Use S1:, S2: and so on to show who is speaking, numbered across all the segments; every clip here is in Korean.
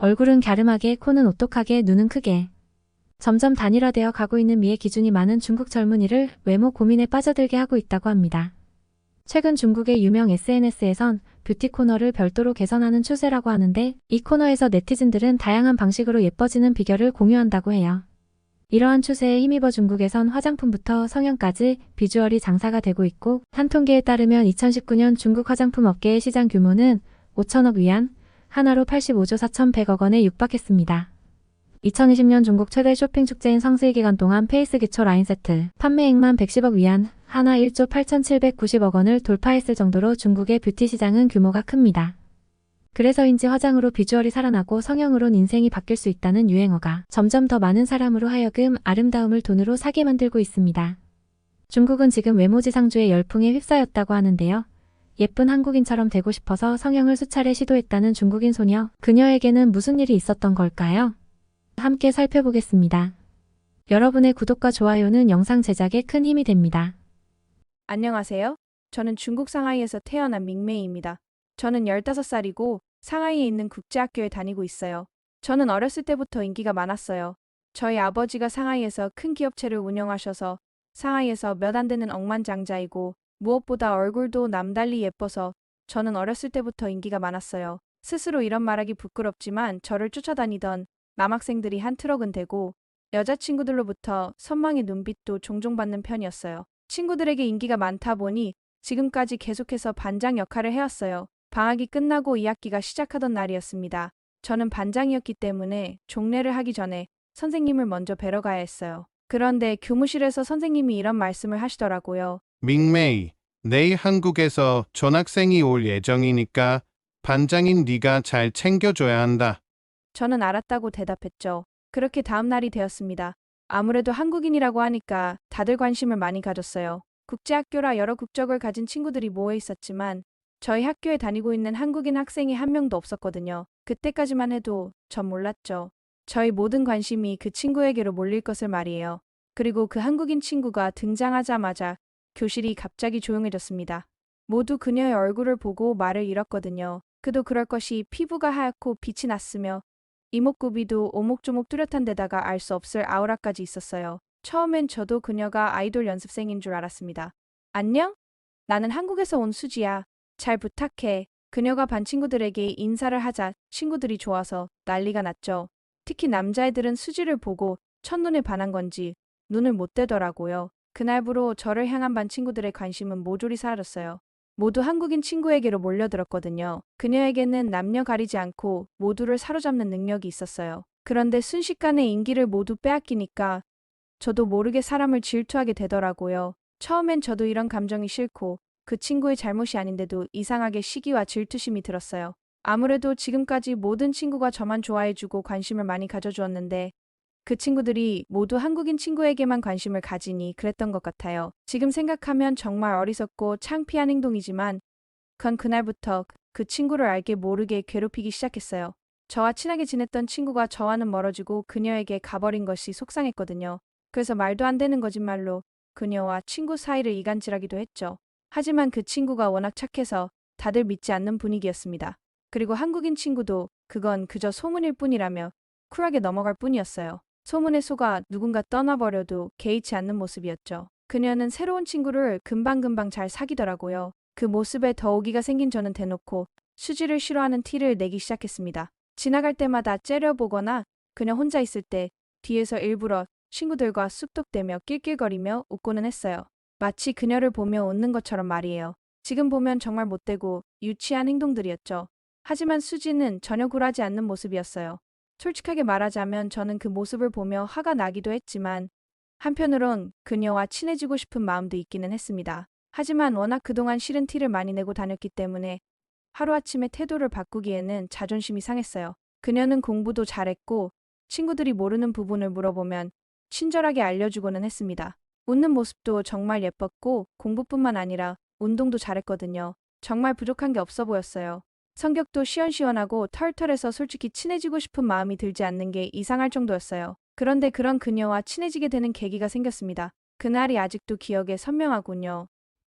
S1: 얼굴은 갸름하게, 코는 오똑하게, 눈은 크게. 점점 단일화되어 가고 있는 미의 기준이 많은 중국 젊은이를 외모 고민에 빠져들게 하고 있다고 합니다. 최근 중국의 유명 SNS에선 뷰티 코너를 별도로 개선하는 추세라고 하는데 이 코너에서 네티즌들은 다양한 방식으로 예뻐지는 비결을 공유한다고 해요. 이러한 추세에 힘입어 중국에선 화장품부터 성형까지 비주얼이 장사가 되고 있고 한 통계에 따르면 2019년 중국 화장품 업계의 시장 규모는 5천억 위안, 하나로 85조 4,100억 원에 육박했습니다. 2020년 중국 최대 쇼핑 축제인 성수기 기간 동안 페이스 기초 라인 세트 판매액만 110억 위안, 하나 1조 8,790억 원을 돌파했을 정도로 중국의 뷰티 시장은 규모가 큽니다. 그래서인지 화장으로 비주얼이 살아나고 성형으론 인생이 바뀔 수 있다는 유행어가 점점 더 많은 사람으로 하여금 아름다움을 돈으로 사게 만들고 있습니다. 중국은 지금 외모지상주의 열풍에 휩싸였다고 하는데요. 예쁜 한국인처럼 되고 싶어서 성형을 수차례 시도했다는 중국인 소녀, 그녀에게는 무슨 일이 있었던 걸까요? 함께 살펴보겠습니다. 여러분의 구독과 좋아요는 영상 제작에 큰 힘이 됩니다.
S2: 안녕하세요. 저는 중국 상하이에서 태어난 밍메이입니다. 저는 15살이고 상하이에 있는 국제학교에 다니고 있어요. 저는 어렸을 때부터 인기가 많았어요. 저희 아버지가 상하이에서 큰 기업체를 운영하셔서 상하이에서 몇 안 되는 억만장자이고 무엇보다 얼굴도 남달리 예뻐서 저는 어렸을 때부터 인기가 많았어요. 스스로 이런 말하기 부끄럽지만 저를 쫓아다니던 남학생들이 한 트럭은 되고 여자친구들로부터 선망의 눈빛도 종종 받는 편이었어요. 친구들에게 인기가 많다 보니 지금까지 계속해서 반장 역할을 해왔어요. 방학이 끝나고 2학기가 시작하던 날이었습니다. 저는 반장이었기 때문에 종례를 하기 전에 선생님을 먼저 뵈러 가야 했어요. 그런데 교무실에서 선생님이 이런 말씀을 하시더라고요.
S3: 밍메이, 내일 한국에서 전학생이 올 예정이니까 반장인 네가 잘 챙겨줘야 한다.
S2: 저는 알았다고 대답했죠. 그렇게 다음 날이 되었습니다. 아무래도 한국인이라고 하니까 다들 관심을 많이 가졌어요. 국제학교라 여러 국적을 가진 친구들이 모여 있었지만 저희 학교에 다니고 있는 한국인 학생이 한 명도 없었거든요. 그때까지만 해도 전 몰랐죠. 저희 모든 관심이 그 친구에게로 몰릴 것을 말이에요. 그리고 그 한국인 친구가 등장하자마자 교실이 갑자기 조용해졌습니다. 모두 그녀의 얼굴을 보고 말을 잃었거든요. 그도 그럴 것이 피부가 하얗고 빛이 났으며 이목구비도 오목조목 뚜렷한 데다가 알 수 없을 아우라까지 있었어요. 처음엔 저도 그녀가 아이돌 연습생인 줄 알았습니다. 안녕? 나는 한국에서 온 수지야. 잘 부탁해. 그녀가 반 친구들에게 인사를 하자 친구들이 좋아서 난리가 났죠. 특히 남자애들은 수지를 보고 첫눈에 반한 건지 눈을 못 떼더라고요. 그날부로 저를 향한 반 친구들의 관심은 모조리 사라졌어요. 모두 한국인 친구에게로 몰려들었거든요. 그녀에게는 남녀 가리지 않고 모두를 사로잡는 능력이 있었어요. 그런데 순식간에 인기를 모두 빼앗기니까 저도 모르게 사람을 질투하게 되더라고요. 처음엔 저도 이런 감정이 싫고 그 친구의 잘못이 아닌데도 이상하게 시기와 질투심이 들었어요. 아무래도 지금까지 모든 친구가 저만 좋아해주고 관심을 많이 가져주었는데 그 친구들이 모두 한국인 친구에게만 관심을 가지니 그랬던 것 같아요. 지금 생각하면 정말 어리석고 창피한 행동이지만 그건 그날부터 그 친구를 알게 모르게 괴롭히기 시작했어요. 저와 친하게 지냈던 친구가 저와는 멀어지고 그녀에게 가버린 것이 속상했거든요. 그래서 말도 안 되는 거짓말로 그녀와 친구 사이를 이간질하기도 했죠. 하지만 그 친구가 워낙 착해서 다들 믿지 않는 분위기였습니다. 그리고 한국인 친구도 그건 그저 소문일 뿐이라며 쿨하게 넘어갈 뿐이었어요. 소문에 속아 누군가 떠나버려도 개의치 않는 모습이었죠. 그녀는 새로운 친구를 금방금방 잘 사귀더라고요. 그 모습에 더오기가 생긴 저는 대놓고 수지를 싫어하는 티를 내기 시작했습니다. 지나갈 때마다 째려보거나 그녀 혼자 있을 때 뒤에서 일부러 친구들과 쑥덕대며 낄낄거리며 웃고는 했어요. 마치 그녀를 보며 웃는 것처럼 말이에요. 지금 보면 정말 못되고 유치한 행동들이었죠. 하지만 수지는 전혀 굴하지 않는 모습이었어요. 솔직하게 말하자면 저는 그 모습을 보며 화가 나기도 했지만 한편으론 그녀와 친해지고 싶은 마음도 있기는 했습니다. 하지만 워낙 그동안 싫은 티를 많이 내고 다녔기 때문에 하루아침에 태도를 바꾸기에는 자존심이 상했어요. 그녀는 공부도 잘했고 친구들이 모르는 부분을 물어보면 친절하게 알려주고는 했습니다. 웃는 모습도 정말 예뻤고 공부뿐만 아니라 운동도 잘했거든요. 정말 부족한 게 없어 보였어요. 성격도 시원시원하고 털털해서 솔직히 친해지고 싶은 마음이 들지 않는 게 이상할 정도였어요. 그런데 그런 그녀와 친해지게 되는 계기가 생겼습니다. 그날이 아직도 기억에 선명하군요.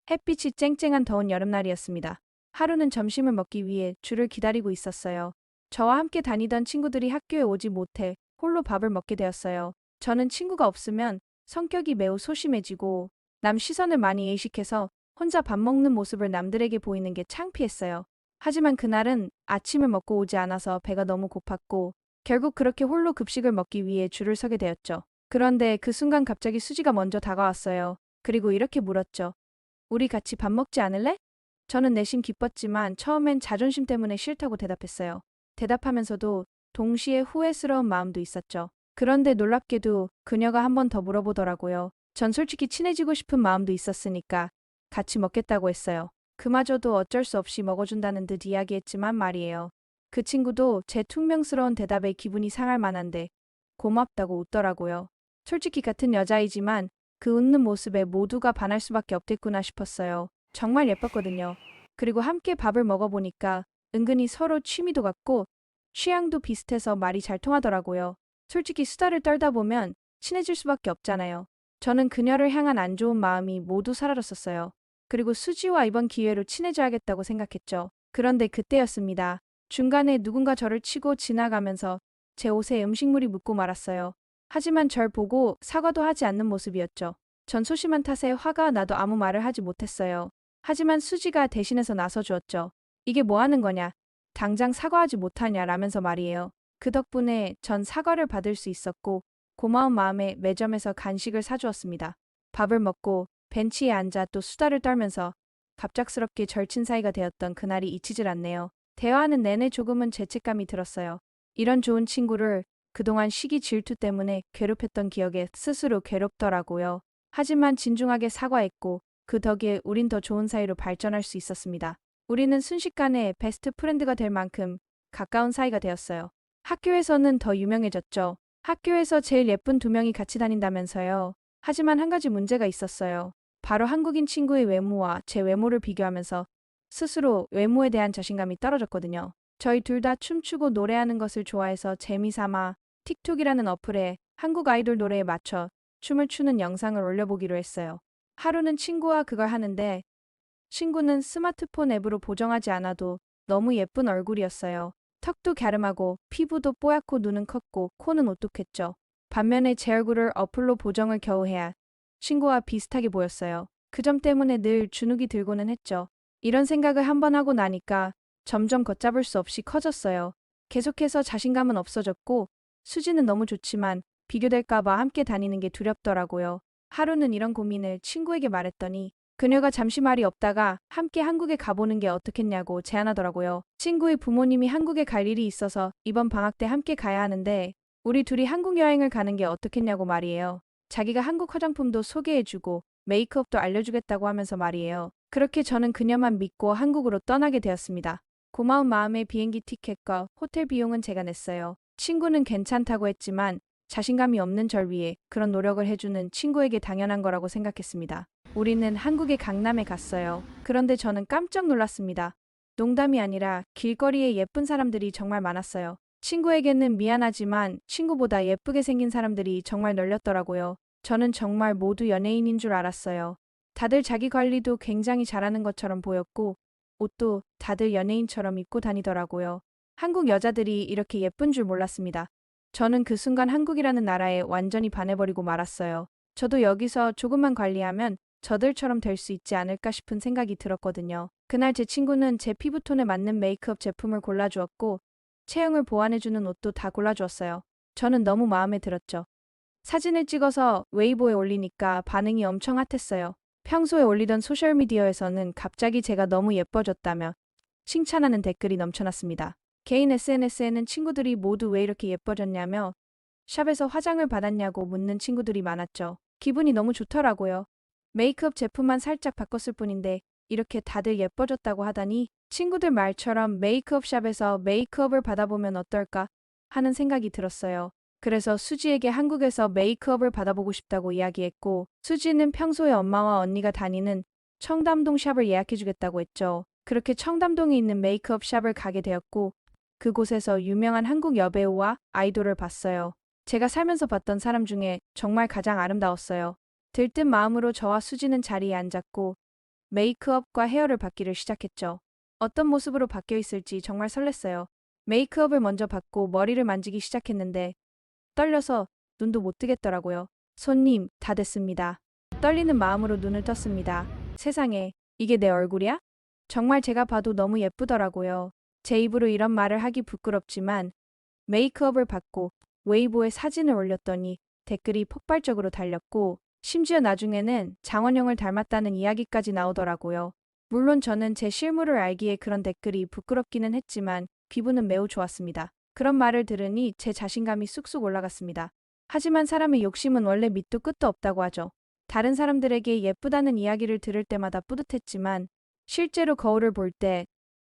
S2: 햇빛이 쨍쨍한 더운 여름날이었습니다. 하루는 점심을 먹기 위해 줄을 기다리고 있었어요. 저와 함께 다니던 친구들이 학교에 오지 못해 홀로 밥을 먹게 되었어요. 저는 친구가 없으면 성격이 매우 소심해지고 남 시선을 많이 의식해서 혼자 밥 먹는 모습을 남들에게 보이는 게 창피했어요. 하지만 그날은 아침을 먹고 오지 않아서 배가 너무 고팠고 결국 그렇게 홀로 급식을 먹기 위해 줄을 서게 되었죠. 그런데 그 순간 갑자기 수지가 먼저 다가왔어요. 그리고 이렇게 물었죠. 우리 같이 밥 먹지 않을래? 저는 내심 기뻤지만 처음엔 자존심 때문에 싫다고 대답했어요. 대답하면서도 동시에 후회스러운 마음도 있었죠. 그런데 놀랍게도 그녀가 한 번 더 물어보더라고요. 전 솔직히 친해지고 싶은 마음도 있었으니까 같이 먹겠다고 했어요. 그마저도 어쩔 수 없이 먹어준다는 듯 이야기했지만 말이에요. 그 친구도 제 퉁명스러운 대답에 기분이 상할 만한데 고맙다고 웃더라고요. 솔직히 같은 여자이지만 그 웃는 모습에 모두가 반할 수밖에 없겠구나 싶었어요. 정말 예뻤거든요. 그리고 함께 밥을 먹어보니까 은근히 서로 취미도 같고 취향도 비슷해서 말이 잘 통하더라고요. 솔직히 수다를 떨다 보면 친해질 수밖에 없잖아요. 저는 그녀를 향한 안 좋은 마음이 모두 사라졌었어요. 그리고 수지와 이번 기회로 친해져야겠다고 생각했죠. 그런데 그때였습니다. 중간에 누군가 저를 치고 지나가면서 제 옷에 음식물이 묻고 말았어요. 하지만 절 보고 사과도 하지 않는 모습이었죠. 전 소심한 탓에 화가 나도 아무 말을 하지 못했어요. 하지만 수지가 대신해서 나서주었죠. 이게 뭐 하는 거냐? 당장 사과하지 못하냐? 라면서 말이에요. 그 덕분에 전 사과를 받을 수 있었고 고마운 마음에 매점에서 간식을 사주었습니다. 밥을 먹고 벤치에 앉아 또 수다를 떨면서 갑작스럽게 절친 사이가 되었던 그날이 잊히질 않네요. 대화하는 내내 조금은 죄책감이 들었어요. 이런 좋은 친구를 그동안 시기 질투 때문에 괴롭혔던 기억에 스스로 괴롭더라고요. 하지만 진중하게 사과했고 그 덕에 우린 더 좋은 사이로 발전할 수 있었습니다. 우리는 순식간에 베스트 프렌드가 될 만큼 가까운 사이가 되었어요. 학교에서는 더 유명해졌죠. 학교에서 제일 예쁜 두 명이 같이 다닌다면서요. 하지만 한 가지 문제가 있었어요. 바로 한국인 친구의 외모와 제 외모를 비교하면서 스스로 외모에 대한 자신감이 떨어졌거든요. 저희 둘 다 춤추고 노래하는 것을 좋아해서 재미삼아 틱톡이라는 어플에 한국 아이돌 노래에 맞춰 춤을 추는 영상을 올려보기로 했어요. 하루는 친구와 그걸 하는데 친구는 스마트폰 앱으로 보정하지 않아도 너무 예쁜 얼굴이었어요. 턱도 갸름하고 피부도 뽀얗고 눈은 컸고 코는 오똑했죠. 반면에 제 얼굴을 어플로 보정을 겨우 해야 친구와 비슷하게 보였어요. 그 점 때문에 늘 주눅이 들고는 했죠. 이런 생각을 한 번 하고 나니까 점점 걷잡을 수 없이 커졌어요. 계속해서 자신감은 없어졌고 수지는 너무 좋지만 비교될까봐 함께 다니는 게 두렵더라고요. 하루는 이런 고민을 친구에게 말했더니 그녀가 잠시 말이 없다가 함께 한국에 가보는 게 어떻겠냐고 제안하더라고요. 친구의 부모님이 한국에 갈 일이 있어서 이번 방학 때 함께 가야 하는데 우리 둘이 한국 여행을 가는 게 어떻겠냐고 말이에요. 자기가 한국 화장품도 소개해주고 메이크업도 알려주겠다고 하면서 말이에요. 그렇게 저는 그녀만 믿고 한국으로 떠나게 되었습니다. 고마운 마음에 비행기 티켓과 호텔 비용은 제가 냈어요. 친구는 괜찮다고 했지만 자신감이 없는 절 위해 그런 노력을 해주는 친구에게 당연한 거라고 생각했습니다. 우리는 한국의 강남에 갔어요. 그런데 저는 깜짝 놀랐습니다. 농담이 아니라 길거리에 예쁜 사람들이 정말 많았어요. 친구에게는 미안하지만 친구보다 예쁘게 생긴 사람들이 정말 널렸더라고요. 저는 정말 모두 연예인인 줄 알았어요. 다들 자기 관리도 굉장히 잘하는 것처럼 보였고 옷도 다들 연예인처럼 입고 다니더라고요. 한국 여자들이 이렇게 예쁜 줄 몰랐습니다. 저는 그 순간 한국이라는 나라에 완전히 반해버리고 말았어요. 저도 여기서 조금만 관리하면 저들처럼 될 수 있지 않을까 싶은 생각이 들었거든요. 그날 제 친구는 제 피부톤에 맞는 메이크업 제품을 골라주었고 체형을 보완해주는 옷도 다 골라주었어요. 저는 너무 마음에 들었죠. 사진을 찍어서 웨이보에 올리니까 반응이 엄청 핫했어요. 평소에 올리던 소셜미디어에서는 갑자기 제가 너무 예뻐졌다며 칭찬하는 댓글이 넘쳐났습니다. 개인 SNS에는 친구들이 모두 왜 이렇게 예뻐졌냐며 샵에서 화장을 받았냐고 묻는 친구들이 많았죠. 기분이 너무 좋더라고요. 메이크업 제품만 살짝 바꿨을 뿐인데 이렇게 다들 예뻐졌다고 하다니 친구들 말처럼 메이크업 샵에서 메이크업을 받아보면 어떨까 하는 생각이 들었어요. 그래서 수지에게 한국에서 메이크업을 받아보고 싶다고 이야기했고 수지는 평소에 엄마와 언니가 다니는 청담동 샵을 예약해주겠다고 했죠. 그렇게 청담동에 있는 메이크업 샵을 가게 되었고 그곳에서 유명한 한국 여배우와 아이돌을 봤어요. 제가 살면서 봤던 사람 중에 정말 가장 아름다웠어요. 들뜬 마음으로 저와 수지는 자리에 앉았고 메이크업과 헤어를 받기를 시작했죠. 어떤 모습으로 바뀌어 있을지 정말 설렜어요. 메이크업을 먼저 받고 머리를 만지기 시작했는데 떨려서 눈도 못 뜨겠더라고요. 손님, 다 됐습니다. 떨리는 마음으로 눈을 떴습니다. 세상에, 이게 내 얼굴이야? 정말 제가 봐도 너무 예쁘더라고요. 제 입으로 이런 말을 하기 부끄럽지만 메이크업을 받고 웨이보에 사진을 올렸더니 댓글이 폭발적으로 달렸고 심지어 나중에는 장원영을 닮았다는 이야기까지 나오더라고요. 물론 저는 제 실물을 알기에 그런 댓글이 부끄럽기는 했지만 기분은 매우 좋았습니다. 그런 말을 들으니 제 자신감이 쑥쑥 올라갔습니다. 하지만 사람의 욕심은 원래 밑도 끝도 없다고 하죠. 다른 사람들에게 예쁘다는 이야기를 들을 때마다 뿌듯했지만 실제로 거울을 볼 때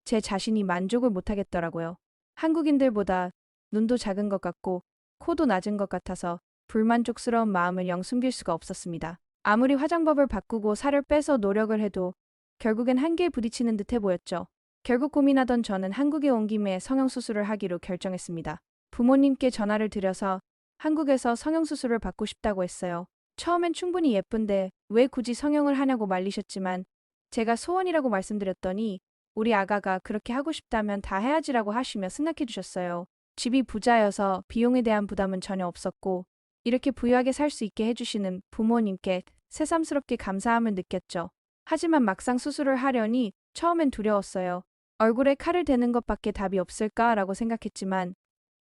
S2: 제 자신이 만족을 못하겠더라고요. 한국인들보다 눈도 작은 것 같고 코도 낮은 것 같아서 불만족스러운 마음을 영 숨길 수가 없었습니다. 아무리 화장법을 바꾸고 살을 빼서 노력을 해도 결국엔 한계에 부딪히는 듯해 보였죠. 결국 고민하던 저는 한국에 온 김에 성형수술을 하기로 결정했습니다. 부모님께 전화를 드려서 한국에서 성형수술을 받고 싶다고 했어요. 처음엔 충분히 예쁜데 왜 굳이 성형을 하냐고 말리셨지만 제가 소원이라고 말씀드렸더니 우리 아가가 그렇게 하고 싶다면 다 해야지라고 하시며 승낙해 주셨어요. 집이 부자여서 비용에 대한 부담은 전혀 없었고 이렇게 부유하게 살 수 있게 해주시는 부모님께 새삼스럽게 감사함을 느꼈죠. 하지만 막상 수술을 하려니 처음엔 두려웠어요. 얼굴에 칼을 대는 것밖에 답이 없을까라고 생각했지만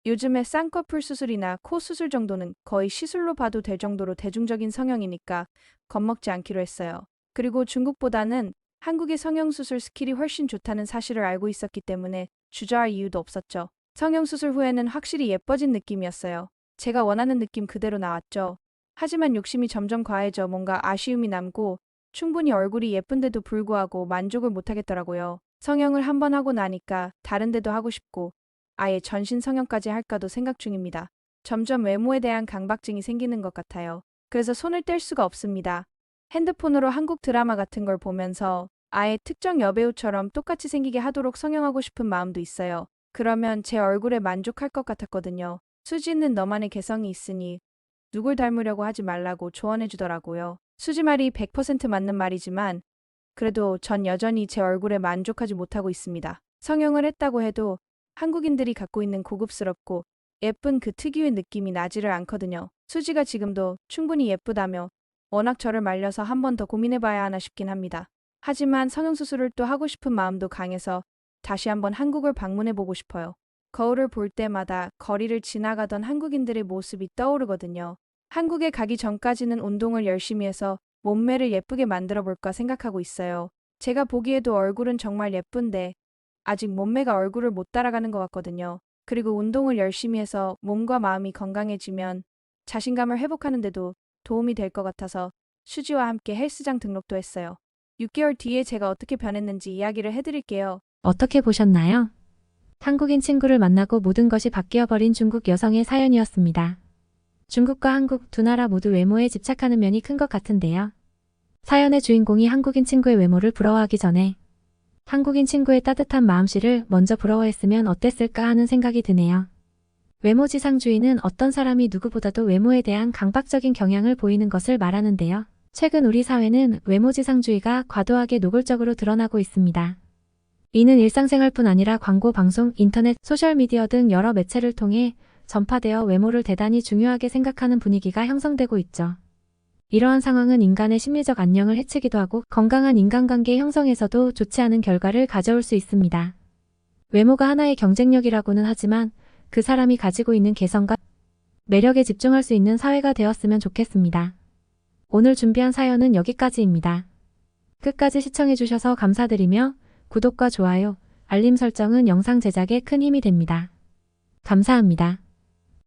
S2: 요즘에 쌍꺼풀 수술이나 코 수술 정도는 거의 시술로 봐도 될 정도로 대중적인 성형이니까 겁먹지 않기로 했어요. 그리고 중국보다는 한국의 성형수술 스킬이 훨씬 좋다는 사실을 알고 있었기 때문에 주저할 이유도 없었죠. 성형수술 후에는 확실히 예뻐진 느낌이었어요. 제가 원하는 느낌 그대로 나왔죠. 하지만 욕심이 점점 과해져 뭔가 아쉬움이 남고 충분히 얼굴이 예쁜데도 불구하고 만족을 못하겠더라고요. 성형을 한번 하고 나니까 다른 데도 하고 싶고 아예 전신 성형까지 할까도 생각 중입니다. 점점 외모에 대한 강박증이 생기는 것 같아요. 그래서 손을 뗄 수가 없습니다. 핸드폰으로 한국 드라마 같은 걸 보면서 아예 특정 여배우처럼 똑같이 생기게 하도록 성형하고 싶은 마음도 있어요. 그러면 제 얼굴에 만족할 것 같았거든요. 수지는 너만의 개성이 있으니 누굴 닮으려고 하지 말라고 조언해 주더라고요. 수지 말이 100% 맞는 말이지만 그래도 전 여전히 제 얼굴에 만족하지 못하고 있습니다. 성형을 했다고 해도 한국인들이 갖고 있는 고급스럽고 예쁜 그 특유의 느낌이 나지를 않거든요. 수지가 지금도 충분히 예쁘다며 워낙 저를 말려서 한 번 더 고민해봐야 하나 싶긴 합니다. 하지만 성형수술을 또 하고 싶은 마음도 강해서 다시 한번 한국을 방문해보고 싶어요. 거울을 볼 때마다 거리를 지나가던 한국인들의 모습이 떠오르거든요. 한국에 가기 전까지는 운동을 열심히 해서 몸매를 예쁘게 만들어 볼까 생각하고 있어요. 제가 보기에도 얼굴은 정말 예쁜데 아직 몸매가 얼굴을 못 따라가는 것 같거든요. 그리고 운동을 열심히 해서 몸과 마음이 건강해지면 자신감을 회복하는 데도 도움이 될 것 같아서 수지와 함께 헬스장 등록도 했어요. 6개월 뒤에 제가 어떻게 변했는지 이야기를 해드릴게요.
S1: 어떻게 보셨나요? 한국인 친구를 만나고 모든 것이 바뀌어버린 중국 여성의 사연이었습니다. 중국과 한국 두 나라 모두 외모에 집착하는 면이 큰 것 같은데요. 사연의 주인공이 한국인 친구의 외모를 부러워하기 전에 한국인 친구의 따뜻한 마음씨를 먼저 부러워했으면 어땠을까 하는 생각이 드네요. 외모지상주의는 어떤 사람이 누구보다도 외모에 대한 강박적인 경향을 보이는 것을 말하는데요. 최근 우리 사회는 외모지상주의가 과도하게 노골적으로 드러나고 있습니다. 이는 일상생활뿐 아니라 광고, 방송, 인터넷, 소셜미디어 등 여러 매체를 통해 전파되어 외모를 대단히 중요하게 생각하는 분위기가 형성되고 있죠. 이러한 상황은 인간의 심리적 안녕을 해치기도 하고 건강한 인간관계 형성에서도 좋지 않은 결과를 가져올 수 있습니다. 외모가 하나의 경쟁력이라고는 하지만 그 사람이 가지고 있는 개성과 매력에 집중할 수 있는 사회가 되었으면 좋겠습니다. 오늘 준비한 사연은 여기까지입니다. 끝까지 시청해주셔서 감사드리며 구독과 좋아요, 알림 설정은 영상 제작에 큰 힘이 됩니다. 감사합니다.